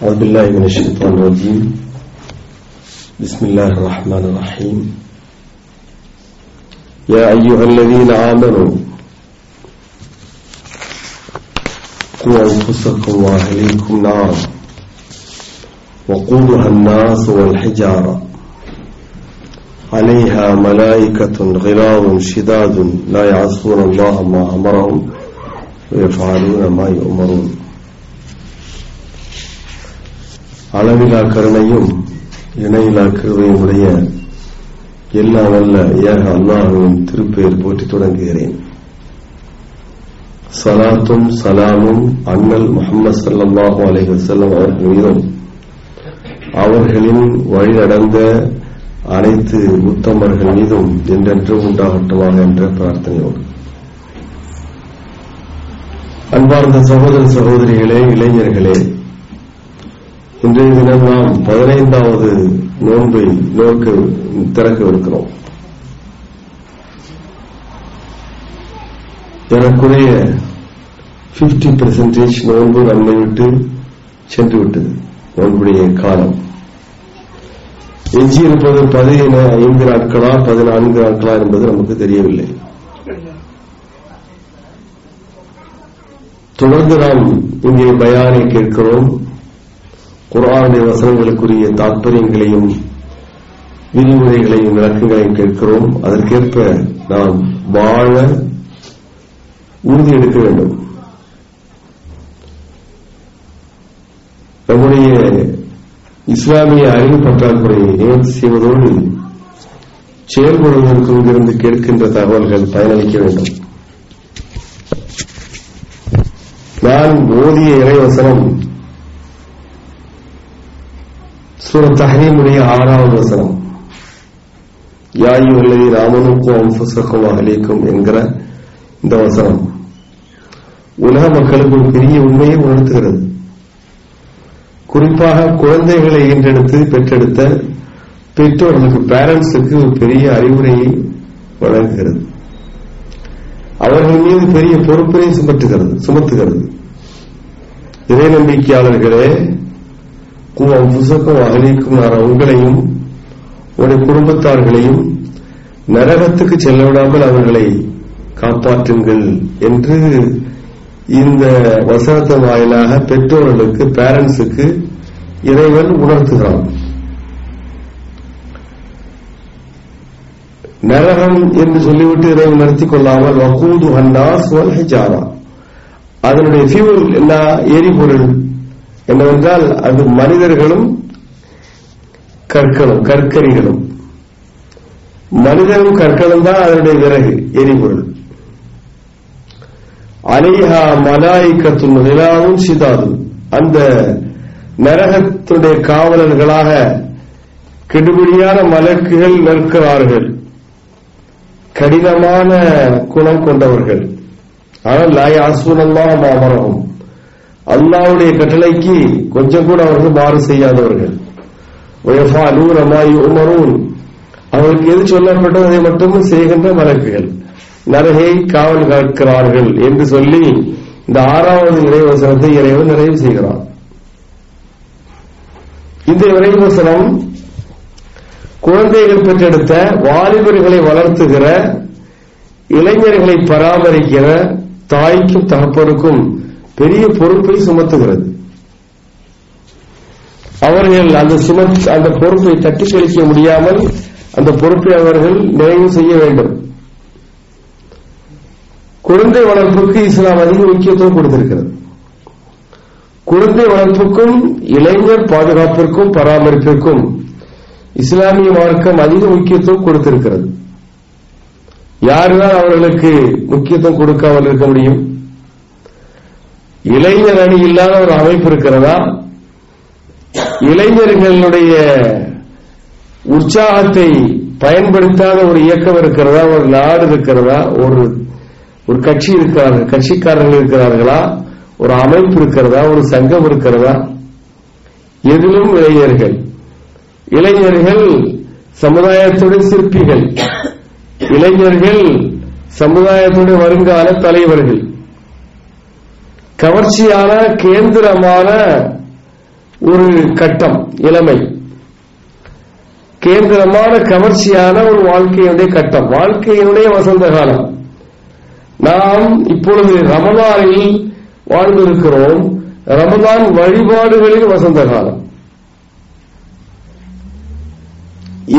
أعوذ بالله من الشيطان الرجيم. بسم الله الرحمن الرحيم. يا أيها الذين آمنوا قوا أنفسكم وأهليكم نارا وقودها الناس والحجارة عليها ملائكة غلاظ شداد لا يعصون الله ما أمرهم ويفعلون ما يؤمرون. அளவிலா கருணையும் இணையிலா கிருபையும் உடைய எல்லாம் வல்ல ஏக அல்லாஹ்வின் திருப்பெயர் போற்றி தொடங்குகிறேன். ஸலாத்தும் ஸலாமும் அன்னல் முஹம்மது ஸல்லல்லாஹு அலைஹி வஸல்லம் அவர்கள் மீதும் அவர்களின் வழி நடந்த அனைத்து உத்தமர்கள் மீதும் என்றென்றும் உண்டாகட்டுமாக என்ற பிரார்த்தனையோடு, அன்பார்ந்த சகோதர சகோதரிகளே, இளைஞர்களே, இன்றைய தினம் நாம் 15வது நோன்பை திறக்கவிருக்கிறோம். ஏறக்குறைய 50% நோன்பு நம்மை விட்டு சென்று விட்டது. நோன்புடைய காலம் எஞ்சியிருப்பது 15 நாட்களா 14 நாட்களா என்பது நமக்கு தெரியவில்லை. தொடர்ந்து நாம் இங்கே பயானை கேட்கிறோம். குர்ஆனுடைய வசனங்களுக்குரிய தாற்பயங்களையும் விதிமுறைகளையும் விளக்கங்களையும் கேட்கிறோம். அதற்கேற்ப நாம் வாழ உறுதி எடுக்க வேண்டும். நம்முடைய இஸ்லாமிய அறிவு பற்றாக்குறையை நிவர்த்தி செய்வதோடு செயல்படுவதற்கு இங்கிருந்து கேட்கின்ற தகவல்கள் பயனளிக்க வேண்டும். நான் ஓதிய இறைவசனம் சூரத் தஹ்ரீமுடைய 6வது வசனம். யா அய்யுஹல்லதீன ஆமனூ கூ அன்ஃபுஸக்கும் வஅஹ்லீக்கும் என்கிற இந்த வசனம் உலக மக்களுக்கு ஒரு பெரிய உண்மையை உணர்த்துகிறது. குறிப்பாக குழந்தைகளை ஈன்றெடுத்து பெற்றெடுத்த பெற்றோர்களுக்கு, பேரண்ட்ஸுக்கு ஒரு பெரிய அறிவுரையை வழங்குகிறது. அவர்கள் மீது பெரிய பொறுப்பினை சுமத்துகிறது. இறை நம்பிக்கையாளர்களே, புசக்கும் அகலிக்கும் உங்களையும் உடைய குடும்பத்தார்களையும் நரகத்துக்கு செல்ல விடாமல் அவர்களை காப்பாற்றுங்கள் என்று இந்த வசனத்தின் வாயிலாக பெற்றோர்களுக்கு, பேரண்ட்ஸுக்கு இறைவன் உணர்த்துகிறான். நரகம் என்று சொல்லிவிட்டு இறைவன் நடத்திக் கொள்ளாமல் வகூதுஹா அன்னாஸ் வல் ஹிஜாரா, அதனுடைய ஃபியூல் என்ன, எரிபொருள் என்னவென்றால் அது மனிதர்களும் கற்கரிகளும். மனிதனும் கற்களும் தான் அதனுடைய விறகு, எரிபொருள். அலைஹா மலாயிகத்துன் கிலாதுன் ஷிதாதுன், அந்த நரகத்துடைய காவலர்களாக கெடுபிடியான மலக்குகள் நிற்கிறார்கள். கடினமான குணம் கொண்டவர்கள். ஆனால் லா யஅஸூனல்லாஹ மா அமரஹும், அல்லாஹ்வுடைய கட்டளைக்கு கொஞ்சம் கூட அவர்கள் மாறு செய்யாதவர்கள். வயஃபஅலூன மா யுமரூன், அவர்களுக்கு எது சொல்லப்பட்டதோ அதை மட்டும் செய்கின்ற மலக்குகள் நரகை காவல் காக்கிறார்கள் என்று சொல்லி இந்த 6வது இறைவசனத்தை இறைவன் நிறைவு செய்கிறார். இந்த இறைவசனம் குழந்தைகள் பெற்றெடுத்த வாலிபர்களை வளர்த்துகிற, இளைஞர்களை பராமரிக்கிற தாய்க்கும் தகப்பனுக்கும் பெரிய பொறுப்பை சுமத்துகிறது. அவர்கள் அந்த பொறுப்பை தட்டி கழிக்க முடியாமல் அந்த பொறுப்பை அவர்கள் நிறைவு செய்ய வேண்டும். குழந்தை வளர்ப்புக்கு இஸ்லாம் அதிக முக்கியத்துவம் கொடுத்திருக்கிறது. குழந்தை வளர்ப்புக்கும் இளைஞர் பாதுகாப்பிற்கும் பராமரிப்பிற்கும் இஸ்லாமிய மார்க்கம் அதிக முக்கியத்துவம் கொடுத்திருக்கிறது. யாருதான் அவர்களுக்கு முக்கியத்துவம் கொடுக்காமல் இருக்க முடியும்? இளைஞர் அணி இல்லாத ஒரு அமைப்பு இருக்கிறதா? இளைஞர்களுடைய உற்சாகத்தை பயன்படுத்தாத ஒரு இயக்கம் இருக்கிறதா? ஒரு நாடு இருக்கிறதா? ஒரு கட்சி இருக்கிறார்கள், கட்சிக்காரர்கள் இருக்கிறார்களா? ஒரு அமைப்பு இருக்கிறதா? ஒரு சங்கம் இருக்கிறதா? எதிலும் இளைஞர்கள் சமுதாயத்துடைய சிற்பிகள், இளைஞர்கள் சமுதாயத்துடைய வருங்கால தலைவர்கள். கவர்ச்சியான கேந்திரமான ஒரு கட்டம், இளமை, கேந்திரமான கவர்ச்சியான ஒரு வாழ்க்கையினுடைய கட்டம், வாழ்க்கையினுடைய வசந்த காலம். நாம் இப்பொழுது ரமலானில் வாழ்ந்திருக்கிறோம். ரமலான் வழிபாடுகளின் வசந்த காலம்.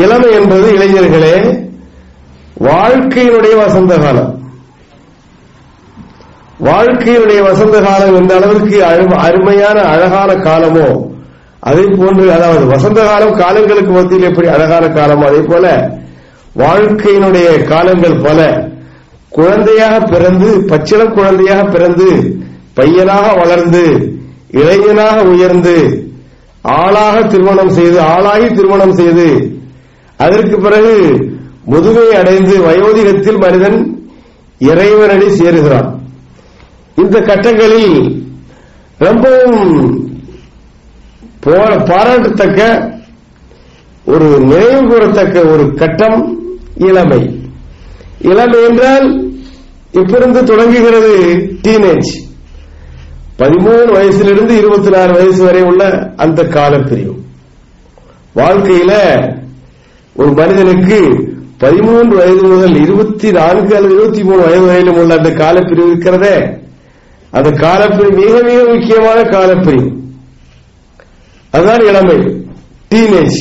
இளமை என்பது இளைஞர்களே வாழ்க்கையினுடைய வசந்த காலம். வாழ்க்கையினுடைய வசந்த காலம் எந்த அளவிற்கு அருமையான அழகான காலமோ அதே போன்று, அதாவது வசந்த காலம் காலங்களுக்கு மத்தியில் எப்படி அழகான காலமோ அதே போல வாழ்க்கையினுடைய காலங்கள் பல. குழந்தையாக பிறந்து, பச்சிளம் குழந்தையாக பிறந்து, பையனாக வளர்ந்து, இளைஞனாக உயர்ந்து, ஆளாக திருமணம் செய்து, ஆளாகி திருமணம் செய்து, அதற்கு பிறகு முதுமை அடைந்து வயோதிகத்தில் மனிதன் இறைவனடி சேருகிறான். இந்த கட்டங்களில் ரொம்பவும் பாராட்டத்தக்க ஒரு நினைவு கூறத்தக்க ஒரு கட்டம் இளமை. இளமை என்றால் இப்பிருந்து தொடங்குகிறது டீனேஜ். 13 வயசிலிருந்து 24 வயசு வரை உள்ள அந்த காலப்பிரிவு. வாழ்க்கையில ஒரு மனிதனுக்கு 13 வயது முதல் 24 அல்லது 23 வயது வரையிலும் உள்ள அந்த காலப்பிரிவு இருக்கிறதே, அந்த காலப்பிரிவு மிக மிக முக்கியமான காலப்பிரிவு. அதுதான் இளமை, டீனேஜ்,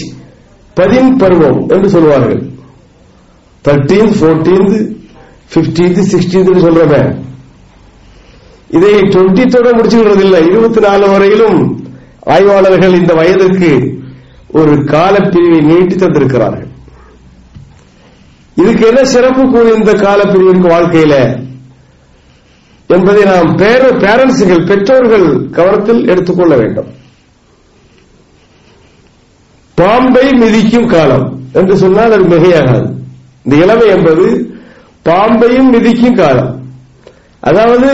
10 பருவம் என்று சொல்வார்கள். 13th, 14th, 15th, 16th சொல்றமே, இதை 20 முடிச்சுக்கிறது இல்லை. 24 வரையிலும் ஆய்வாளர்கள் இந்த வயதுக்கு ஒரு காலப்பிரிவை நீட்டி தந்திருக்கிறார்கள். இதுக்கு என்ன சிறப்பு கூறி இந்த காலப்பிரிவிற்கு வாழ்க்கையில என்பதை நாம் பேரண்ட்ஸ்கள், பெற்றோர்கள் கவனத்தில் எடுத்துக்கொள்ள வேண்டும். பாம்பை மிதிக்கும் காலம் என்று சொன்னால் அது மிகையாகாது. இந்த இளமை என்பது பாம்பையும் மிதிக்கும் காலம். அதாவது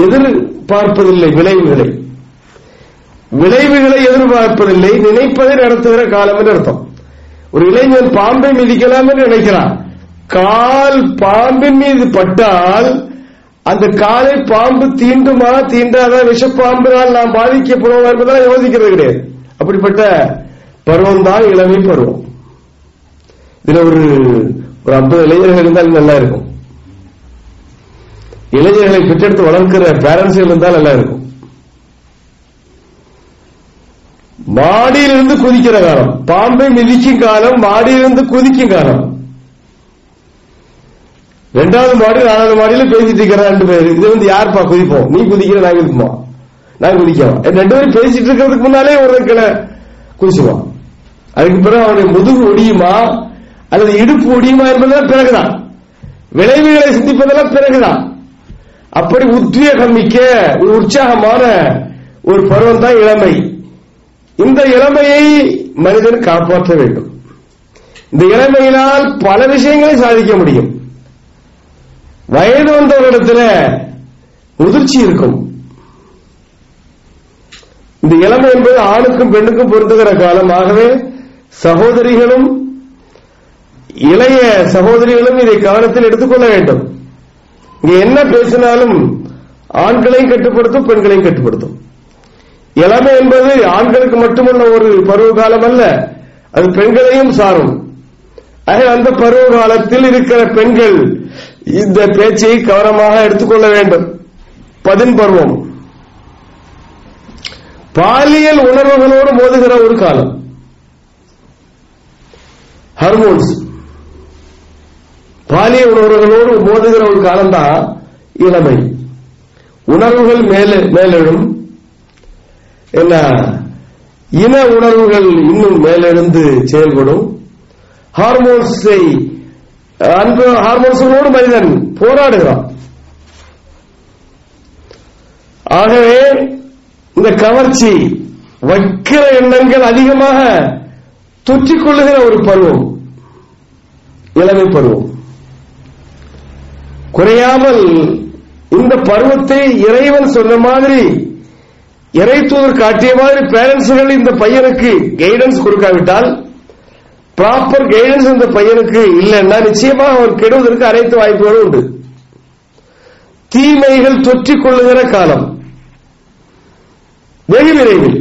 எதிர்பார்ப்பதில்லை விளைவுகளை, விளைவுகளை எதிர்பார்ப்பதில்லை, நினைப்பதை நடத்துகிற காலம் என்று அர்த்தம். ஒரு இளைஞன் பாம்பை மிதிக்கலாம் என்று நினைக்கிறான். கால் பாம்பின் மீது பட்டால் அந்த காலை பாம்பு தீண்டுமா தீண்டாத, விஷப்பாம்பினால் நாம் பாதிக்கப்படுவோம் என்பதால் யோசிக்கிறது கிடையாது. அப்படிப்பட்ட பருவம் தான் இளமை பருவம். இதுல ஒரு 50 இளைஞர்கள் இருந்தால் நல்லா இருக்கும். இளைஞர்களை பெற்றெடுத்து வளர்க்கிற பேரண்ட்ஸ் இருந்தால் நல்லா இருக்கும். மாடியிலிருந்து குதிக்கிற காலம், பாம்பை மிதிக்கும் காலம், மாடியிலிருந்து குதிக்கும் காலம். 2வது மாடி 4வது மாடியில பேசிட்டு இருக்கிற 2 பேர், இது வந்து யாருப்பா குதிப்போம், நீ குதிக்கிற நான் குதிப்போமா, நான் குதிக்கலாம். 2 பேரும் பேசிட்டு இருக்கிறதுக்கு முன்னாலே ஒரு கிளை குதிச்சுவான். அதுக்கு பிறகு அவனுடைய முதுகு ஒடியுமா அல்லது இடுப்பு ஒடியுமா என்பதெல்லாம் பிறகுதான், விளைவுகளை சிந்திப்பதெல்லாம் பிறகுதான். அப்படி உத்வேகம் மிக்க ஒரு உற்சாகமான ஒரு பருவம் தான் இளமை. இந்த இளமையை மனிதன் காப்பாற்ற வேண்டும். இந்த இளமையினால் பல விஷயங்களை சாதிக்க முடியும். வயது வந்தவரிடத்தில் முதிர்ச்சி இருக்கும். இந்த இளமை என்பது ஆணுக்கும் பெண்ணுக்கும் பொருந்துகிற காலம். ஆகவே சகோதரிகளும் இளைய சகோதரிகளும் இதை கவனத்தில் எடுத்துக்கொள்ள வேண்டும். இங்க என்ன பேசினாலும் ஆண்களையும் கட்டுப்படுத்தும், பெண்களையும் கட்டுப்படுத்தும். இளமை என்பது ஆண்களுக்கு மட்டுமல்ல ஒரு பருவ காலம் அல்ல, அது பெண்களையும் சாரும். அந்த பருவ காலத்தில் இருக்கிற பெண்கள் இந்த பேச்சை கவனமாக எடுத்துக்கொள்ள வேண்டும். 10 பருவம் பாலியல் உணர்வுகளோடு மோதுகிற ஒரு காலம். ஹார்மோன்ஸ், பாலியல் உணர்வுகளோடு மோதுகிற ஒரு காலம்தான் இளமை. உணர்வுகள் மேலெழும், என்ன இன உணர்வுகள் இன்னும் மேலெழுந்து செயல்படும். ஹார்மோன்ஸோடு மனிதன் போராடுகிறான். ஆகவே இந்த கவர்ச்சி, வக்கிர எண்ணங்கள் அதிகமாக தொற்றிக் கொள்ளுகிற ஒரு பருவம் இளமை பருவம். குறையாமல் இந்த பருவத்தை இறைவன் சொன்ன மாதிரி, இறை தூதர் காட்டிய மாதிரி பேரண்ட்ஸ்கள் இந்த பையனுக்கு கைடன்ஸ் கொடுக்காவிட்டால், ப்ராப்பர் கைடன்ஸ் இந்த பையனுக்கு இல்லைன்னா நிச்சயமாக அவர் கெடுவதற்கு அனைத்து வாய்ப்புகளும் உண்டு. தீமைகள் தொற்றிக் கொள்ளுகிற காலம் வெகு விரைவில்.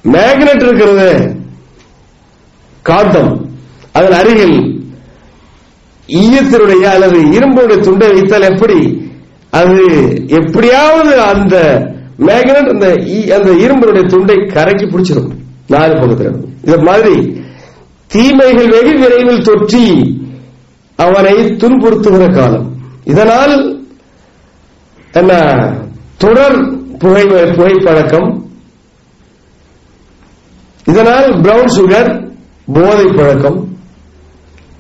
மேக்னெட் இருக்கிறது, காந்தம், அதன் அருகில் ஈயத்தினுடைய அல்லது இரும்புடைய துண்டை வைத்தால் எப்படி அது எப்படியாவது அந்த மேக்னெட் அந்த இரும்புடைய துண்டை கரைக்கி பிடிச்சிடும், நாலு பக்கத்தில். இது மாதிரி தீமைகள் வெகு விரைவில் தொற்றி அவனை துன்புறுத்துகிற காலம். இதனால் என்ன, தொடர் புகைப்பழக்கம், இதனால் பிரவுன் சுகர், போதை பழக்கம்,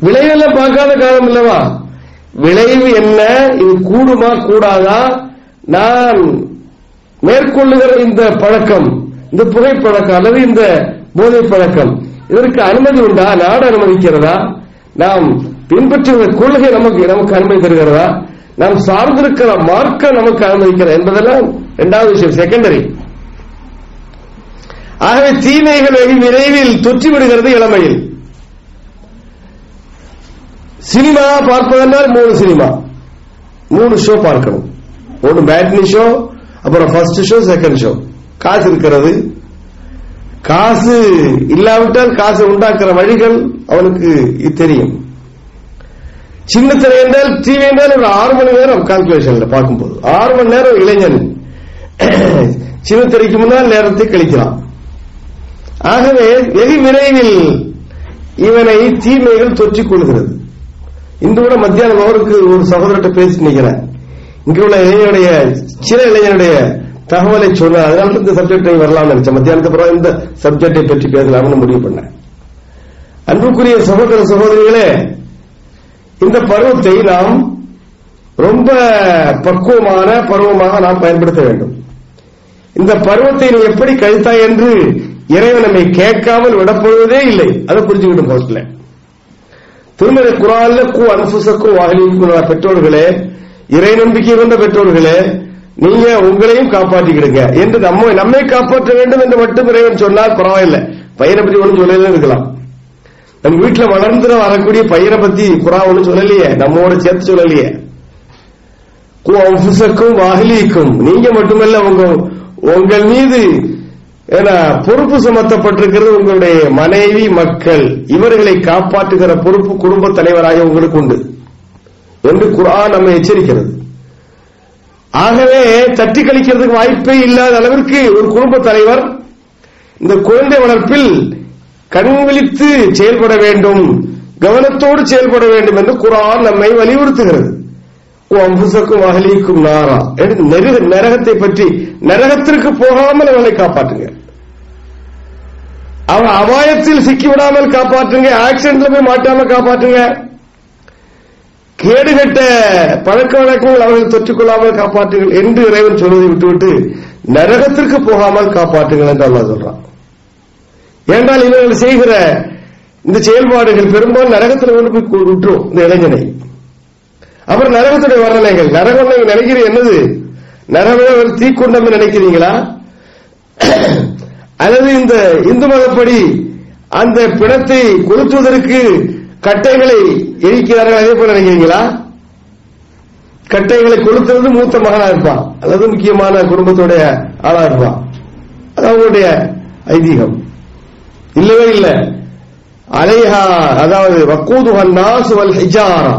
விளைவெல்லாம் பார்க்காத காலம் இல்லவா? விளைவு என்ன, இது கூடுமா கூடாதா, நான் மேற்கொள்ளுகிற இந்த பழக்கம், இந்த புகைப்பழக்கம் அல்லது இந்த போதை பழக்கம், இதற்கு அனுமதி உண்டா? நாடு அனுமதிக்கிறதா? நாம் பின்பற்றுகிற கொள்கை நமக்கு அனுமதி தருகிறதா? நாம் சார்ந்திருக்கிற மார்க்கம் நமக்கு அனுமதிக்கிறதா என்பதெல்லாம் இரண்டாவது விஷயம், செகண்டரி. ஆகவே தீமைகள் வெகு விரைவில் தொற்றிவிடுகிறது இளமையில். சினிமா பார்ப்பதென்றால் 3 சினிமா, 3 ஷோ பார்க்கணும். ஒன்று மேட்னி ஷோ, அப்புறம் ஃபர்ஸ்ட் ஷோ, செகண்ட் ஷோ. காசு இருக்கிறது, காசு இல்லாவிட்டால் காசு உண்டாக்குற வழிகள் அவனுக்கு தெரியும். சின்ன திரை என்றால் டிவி என்றால் ஒரு 6 மணி நேரம் கால்குலேஷன்ல பார்க்கும்போது 6 மணி நேரம் இளைஞன் சின்ன திரைக்கு முன்னால் நேரத்தை கழிக்கிறான். ஆகவே வெகு விரைவில் இவனை தீமைகள் தொற்றிக் கொள்கிறது. இன்று கூட மத்தியானம் அவருக்கு ஒரு சகோதரர்கிட்ட பேசி நிற்கிறேன். இங்கு உள்ள இளைஞனுடைய சில இளைஞனுடைய தகவலை சொன்ன, அதனால இந்த சப்ஜெக்டை வரலாம்னு நினைச்சேன். மத்தியானத்துக்கு அப்புறம் இந்த சப்ஜெக்டை பற்றி பேசலாம்னு முடிவு பண்ணேன். அன்புக்குரிய சகோதர சகோதரிகளே, இந்த பருவத்தை நாம் ரொம்ப பக்குவமான பருவமாக நாம் பயன்படுத்த வேண்டும். இந்த பருவத்தை நீ எப்படி கழித்தாய் என்று இறைவன் நம்மை கேட்காமல் விடப்படுவதே இல்லை. அதை புரிஞ்சுக்கிடும் போஸ்ட்ல. திருமறை குர்ஆன்ல கு அன்ஃபுஸக்கும் வஅஹ்லீக்கும், பெற்றோர்களே, இறை நம்பிக்கை கொண்ட பெற்றோர்களே, நீங்க உங்களையும் காப்பாற்றிக்கிடுங்க என்று நம்மை காப்பாற்ற வேண்டும் என்று மட்டும் இறைவன் சொன்னால் பரவாயில்லை. பையனை பத்தி ஒன்றும் சொல்லல இருக்கலாம். நம்ம வீட்டுல வளர்ந்து வரக்கூடிய பையனை பத்தி குர்ஆன் ஒன்றும் சொல்லலையே, நம்மோட சேர்த்து சொல்லலையே. கு அன்ஃபுஸக்கும் வஅஹ்லீக்கும், நீங்க மட்டுமல்ல உங்கள் மீது பொறுப்பு சுமத்தப்பட்டிருக்கிறது உங்களுடைய மனைவி, மக்கள், இவர்களை காப்பாற்றுகிற பொறுப்பு குடும்ப தலைவராக உங்களுக்கு உண்டு என்று குர்ஆன் நம்மை எச்சரிக்கிறது. ஆகவே தட்டி கழிக்கிறதுக்கு வாய்ப்பே இல்லாத அளவிற்கு ஒரு குடும்ப தலைவர் இந்த குழந்தை வளர்ப்பில் கண் விழித்து செயல்பட வேண்டும், கவனத்தோடு செயல்பட வேண்டும் என்று குர்ஆன் நம்மை வலியுறுத்துகிறது. அம்புசக்கும் அகலிக்கும் நாரா, நரகத்தை பற்றி, நரகத்திற்கு போகாமல் அவனை காப்பாற்றுங்க, அவன் அபாயத்தில் சிக்கிவிடாமல் காப்பாற்றுங்க, ஆக்சிடென்ட்ல போய் மாட்டாமல் காப்பாற்றுங்க, கேடுகட்ட பழக்க வழக்கங்கள் அவர்கள் தொற்றிக் கொள்ளாமல் காப்பாற்றுங்கள் என்று இறைவன் சொல்வதை விட்டுவிட்டு நரகத்திற்கு போகாமல் காப்பாற்றுங்கள் என்று அல்லாஹ் சொல்றான். ஏனென்றால் இவர்கள் செய்கிற இந்த செயல்பாடுகள் பெரும்பாலும் நரகத்தில் கொண்டு போய் விட்டுரும் இந்த இளைஞனை. அப்புறம் நரகத்துடைய வர்ணனைகள், நரகம் நினைக்கிறீங்க என்னது, நரகம் தீக்குண்டம் நினைக்கிறீங்களா, அல்லது இந்த இந்து மதப்படி அந்த பிணத்தை கொளுத்துவதற்கு கட்டைகளை எரிக்கிறார்கள் அதே போல நினைக்கிறீங்களா? கட்டைகளை கொளுத்துறது மூத்த மகனா இருப்பான் அல்லது முக்கியமான குடும்பத்துடைய ஆளா இருப்பான், அது அவங்களுடைய ஐதீகம். இல்லவே இல்லை. அலைஹா, அதாவது வக்கூதுஹன் நாஸ் வல் ஹிஜாரா,